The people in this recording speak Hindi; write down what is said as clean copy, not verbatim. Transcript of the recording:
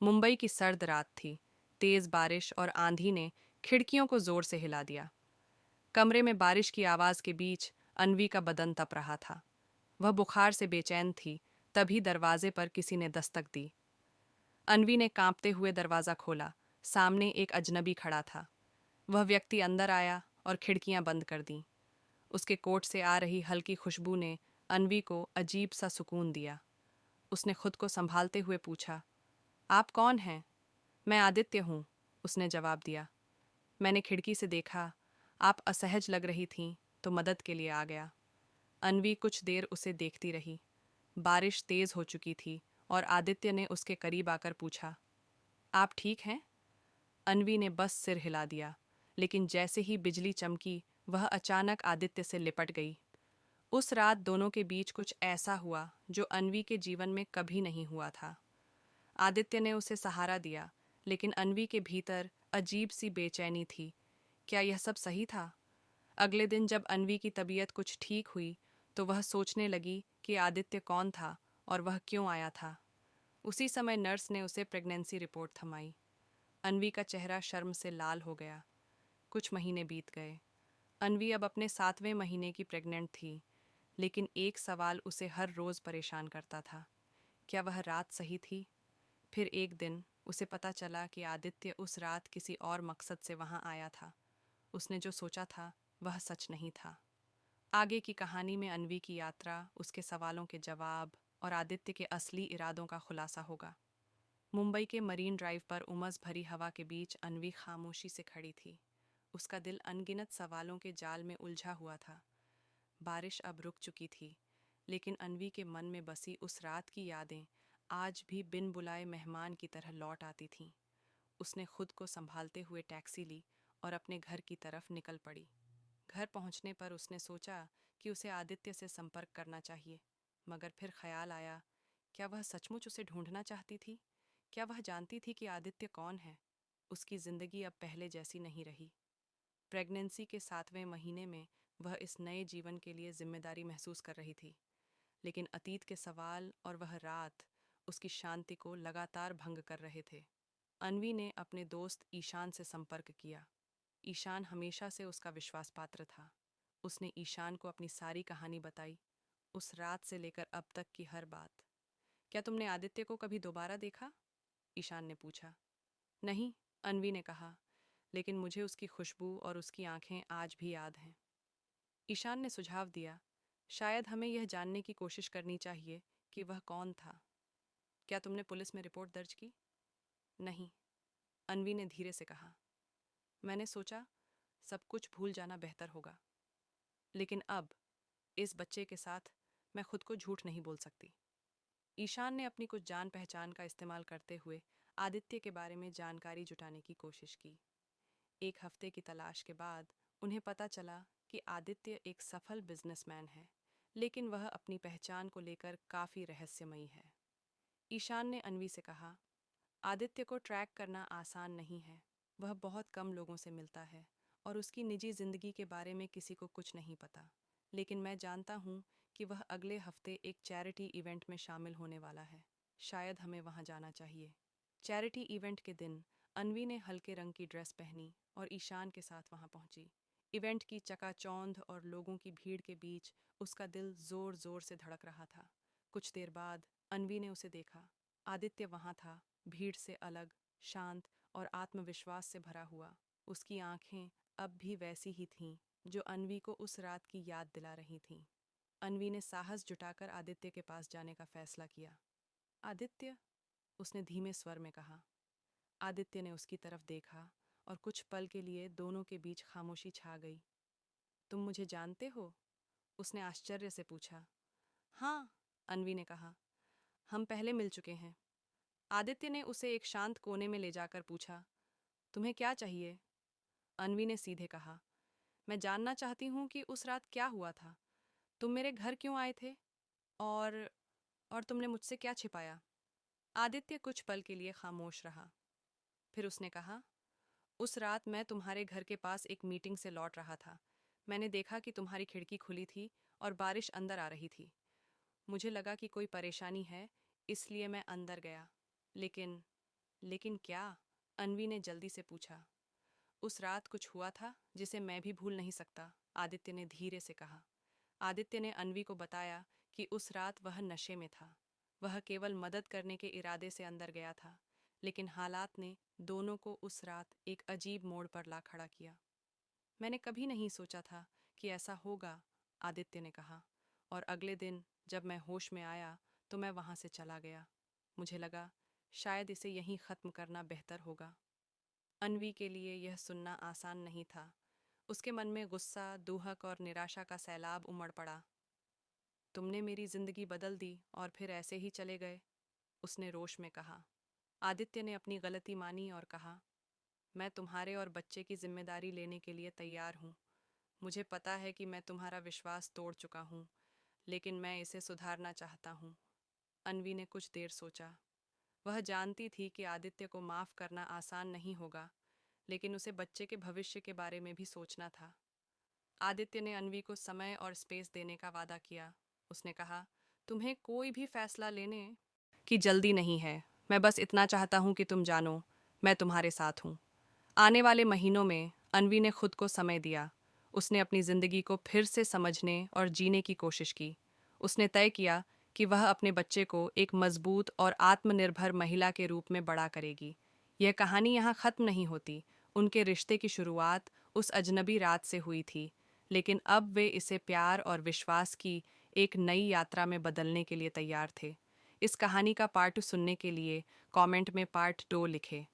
मुंबई की सर्द रात थी। तेज बारिश और आंधी ने खिड़कियों को जोर से हिला दिया। कमरे में बारिश की आवाज के बीच अन्वी का बदन तप रहा था। वह बुखार से बेचैन थी। तभी दरवाजे पर किसी ने दस्तक दी। अन्वी ने कांपते हुए दरवाजा खोला। सामने एक अजनबी खड़ा था। वह व्यक्ति अंदर आया और खिड़कियां बंद कर दीं। उसके कोट से आ रही हल्की खुशबू ने अन्वी को अजीब सा सुकून दिया। उसने खुद को संभालते हुए पूछा, आप कौन हैं? मैं आदित्य हूँ, उसने जवाब दिया। मैंने खिड़की से देखा, आप असहज लग रही थीं, तो मदद के लिए आ गया। अन्वी कुछ देर उसे देखती रही। बारिश तेज हो चुकी थी और आदित्य ने उसके करीब आकर पूछा, आप ठीक हैं? अन्वी ने बस सिर हिला दिया, लेकिन जैसे ही बिजली चमकी, वह अचानक आदित्य से लिपट गई। उस रात दोनों के बीच कुछ ऐसा हुआ जो अन्वी के जीवन में कभी नहीं हुआ था। आदित्य ने उसे सहारा दिया, लेकिन अन्वी के भीतर अजीब सी बेचैनी थी। क्या यह सब सही था? अगले दिन जब अन्वी की तबीयत कुछ ठीक हुई, तो वह सोचने लगी कि आदित्य कौन था और वह क्यों आया था। उसी समय नर्स ने उसे प्रेगनेंसी रिपोर्ट थमाई। अन्वी का चेहरा शर्म से लाल हो गया। कुछ महीने बीत गए। अन्वी अब अपने 7वें महीने की प्रेग्नेंट थी, लेकिन एक सवाल उसे हर रोज परेशान करता था। क्या वह रात सही थी? फिर एक दिन उसे पता चला कि आदित्य उस रात किसी और मकसद से वहां आया था। उसने जो सोचा था वह सच नहीं था। आगे की कहानी में अन्वी की यात्रा, उसके सवालों के जवाब और आदित्य के असली इरादों का खुलासा होगा। मुंबई के मरीन ड्राइव पर उमस भरी हवा के बीच अन्वी खामोशी से खड़ी थी। उसका दिल अनगिनत सवालों के जाल में उलझा हुआ था। बारिश अब रुक चुकी थी, लेकिन अन्वी के मन में बसी उस रात की यादें आज भी बिन बुलाए मेहमान की तरह लौट आती थीं। उसने खुद को संभालते हुए टैक्सी ली और अपने घर की तरफ निकल पड़ी। घर पहुंचने पर उसने सोचा कि उसे आदित्य से संपर्क करना चाहिए, मगर फिर ख्याल आया, क्या वह सचमुच उसे ढूंढना चाहती थी? क्या वह जानती थी कि आदित्य कौन है? उसकी जिंदगी अब पहले जैसी नहीं रही। प्रेगनेंसी के 7वें महीने में वह इस नए जीवन के लिए जिम्मेदारी महसूस कर रही थी, लेकिन अतीत के सवाल और वह रात उसकी शांति को लगातार भंग कर रहे थे। अन्वी ने अपने दोस्त ईशान से संपर्क किया। ईशान हमेशा से उसका विश्वास पात्र था। उसने ईशान को अपनी सारी कहानी बताई, उस रात से लेकर अब तक की हर बात। क्या तुमने आदित्य को कभी दोबारा देखा? ईशान ने पूछा। नहीं, अन्वी ने कहा, लेकिन मुझे उसकी खुशबू और उसकी आंखें आज भी याद हैं। ईशान ने सुझाव दिया, शायद हमें यह जानने की कोशिश करनी चाहिए कि वह कौन था। क्या तुमने पुलिस में रिपोर्ट दर्ज की? नहीं, अन्वी ने धीरे से कहा। मैंने सोचा सब कुछ भूल जाना बेहतर होगा, लेकिन अब इस बच्चे के साथ मैं खुद को झूठ नहीं बोल सकती। ईशान ने अपनी कुछ जान पहचान का इस्तेमाल करते हुए आदित्य के बारे में जानकारी जुटाने की कोशिश की। एक हफ्ते की तलाश के बाद उन्हें पता चला कि आदित्य एक सफल बिजनेसमैन है, लेकिन वह अपनी पहचान को लेकर काफी रहस्यमयी है। ईशान ने अन्वी से कहा, आदित्य को ट्रैक करना आसान नहीं है। वह बहुत कम लोगों से मिलता है और उसकी निजी जिंदगी के बारे में किसी को कुछ नहीं पता। लेकिन मैं जानता हूँ कि वह अगले हफ्ते एक चैरिटी इवेंट में शामिल होने वाला है। शायद हमें वहाँ जाना चाहिए। चैरिटी इवेंट के दिन अन्वी ने हल्के रंग की ड्रेस पहनी और ईशान के साथ वहाँ पहुंची। इवेंट की चकाचौंध और लोगों की भीड़ के बीच उसका दिल जोर जोर से धड़क रहा था। कुछ देर बाद अन्वी ने उसे देखा। आदित्य वहाँ था, भीड़ से अलग, शांत और आत्मविश्वास से भरा हुआ। उसकी आंखें अब भी वैसी ही थीं, जो अन्वी को उस रात की याद दिला रही थीं। अन्वी ने साहस जुटाकर आदित्य के पास जाने का फैसला किया। आदित्य, उसने धीमे स्वर में कहा। आदित्य ने उसकी तरफ देखा और कुछ पल के लिए दोनों के बीच खामोशी छा गई। तुम मुझे जानते हो? उसने आश्चर्य से पूछा। हाँ, अन्वी ने कहा, हम पहले मिल चुके हैं। आदित्य ने उसे एक शांत कोने में ले जाकर पूछा, तुम्हें क्या चाहिए? अन्वी ने सीधे कहा, मैं जानना चाहती हूँ कि उस रात क्या हुआ था। तुम मेरे घर क्यों आए थे? और और तुमने मुझसे क्या छिपाया? आदित्य कुछ पल के लिए खामोश रहा। फिर उसने कहा, उस रात मैं तुम्हारे घर के पास एक मीटिंग से लौट रहा था। मैंने देखा कि तुम्हारी खिड़की खुली थी और बारिश अंदर आ रही थी। मुझे लगा कि कोई परेशानी है, इसलिए मैं अंदर गया। लेकिन लेकिन क्या? अन्वी ने जल्दी से पूछा। उस रात कुछ हुआ था जिसे मैं भी भूल नहीं सकता, आदित्य ने धीरे से कहा। आदित्य ने अन्वी को बताया कि उस रात वह नशे में था। वह केवल मदद करने के इरादे से अंदर गया था, लेकिन हालात ने दोनों को उस रात एक अजीब मोड़ पर ला खड़ा किया। मैंने कभी नहीं सोचा था कि ऐसा होगा, आदित्य ने कहा। और अगले दिन जब मैं होश में आया तो मैं वहां से चला गया। मुझे लगा शायद इसे यहीं खत्म करना बेहतर होगा। अन्वी के लिए यह सुनना आसान नहीं था। उसके मन में गुस्सा, दुहक और निराशा का सैलाब उमड़ पड़ा। तुमने मेरी जिंदगी बदल दी और फिर ऐसे ही चले गए, उसने रोष में कहा। आदित्य ने अपनी गलती मानी और कहा, मैं तुम्हारे और बच्चे की जिम्मेदारी लेने के लिए तैयार हूँ। मुझे पता है कि मैं तुम्हारा विश्वास तोड़ चुका हूँ, लेकिन मैं इसे सुधारना चाहता हूँ। अन्वी ने कुछ देर सोचा। वह जानती थी कि आदित्य को माफ करना आसान नहीं होगा, लेकिन उसे बच्चे के भविष्य के बारे में भी सोचना था। आदित्य ने अन्वी को समय और स्पेस देने का वादा किया। उसने कहा, तुम्हें कोई भी फैसला लेने की जल्दी नहीं है। मैं बस इतना चाहता हूँ कि तुम जानो, मैं तुम्हारे साथ हूँ। आने वाले महीनों में अन्वी ने खुद को समय दिया। उसने अपनी जिंदगी को फिर से समझने और जीने की कोशिश की। उसने तय किया कि वह अपने बच्चे को एक मजबूत और आत्मनिर्भर महिला के रूप में बड़ा करेगी। यह कहानी यहाँ खत्म नहीं होती। उनके रिश्ते की शुरुआत उस अजनबी रात से हुई थी, लेकिन अब वे इसे प्यार और विश्वास की एक नई यात्रा में बदलने के लिए तैयार थे। इस कहानी का पार्ट 2 सुनने के लिए कमेंट में पार्ट 2 लिखें।